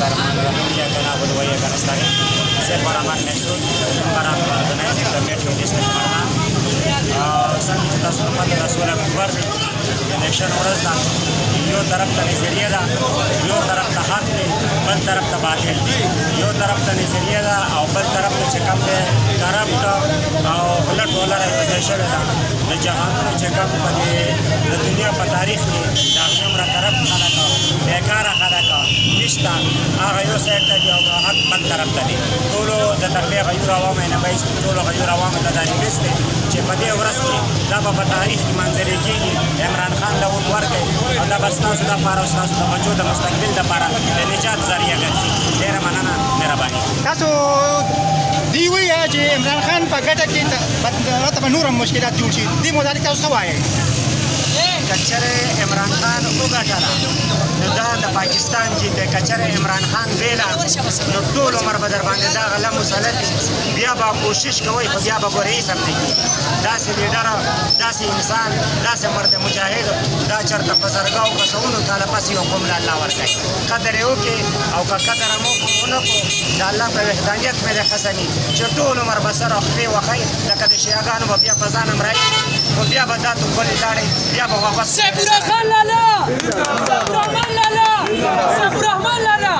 الله الرحمن الرحیم إياك نعبد وإياك نستعين صرف الرحمن محسود برا organizing the Metro District Marna څنګه چې تاسو ته پته ده 16 اکتوبر دی د الیکشن ورځ ده یو طرف ته نظریه ده یو طرف ته حق دی بل طرف ته باطل دی یو طرف ته نظریه ده او بل طرف ته چې کوم دی کرپټ او غله ټولره یې وځای شوې ده د جهانونو چې کوم په د دنیا په تاریخ کې د هغومره کرپټ خلک بېکاره خلک نشته هغه یو سایډ ته دي او حق بل طرف ته دي ټولو د تقلې غیور عوامو نه وایي ټولو غیور عوامو ته دا ریلیز دی چې په دې ورځ کې دا به په تاریخ کې منظرې کېږي عمران خان له ووټ ورکوي او دا به ستاسو دپاره او ستاسو د بچو د مستقبل دپاره د نجات ذریعه ګرځي ډېره مننه مهرباني تاسو دی وایي چې عمران خان په ګټه کې به نور هم مشکلات جوړ شي دې متعلق تاسو څه وایئ که چېرې عمران خان وګټله نو دا د پاکستان چې د که چېرې عمران خان بیله نو ټول عمر به در باندې دا غله مسلط وي بیا به کوشش کوئ خو بیا به ګورې هېڅ هم نه کېږي داسې لیډر داسې انسان داسې مرد مجاهد دا چېرته په زرګاو په سوونو کاله پس یو قوم له الله ورکوي قدر یې وکړي او که قدر هم ونه کړو د الله په وحدانیت مې دی قسمي چې ټول عمر به سر او خپې وښی لکه د شیعهګانو به بیا په ځان هم رایي خو بیا به دا توپلې لاړې بیا به واپس سیفالرحمن لالا سیفالرحمن لالا سیفالرحمن لالا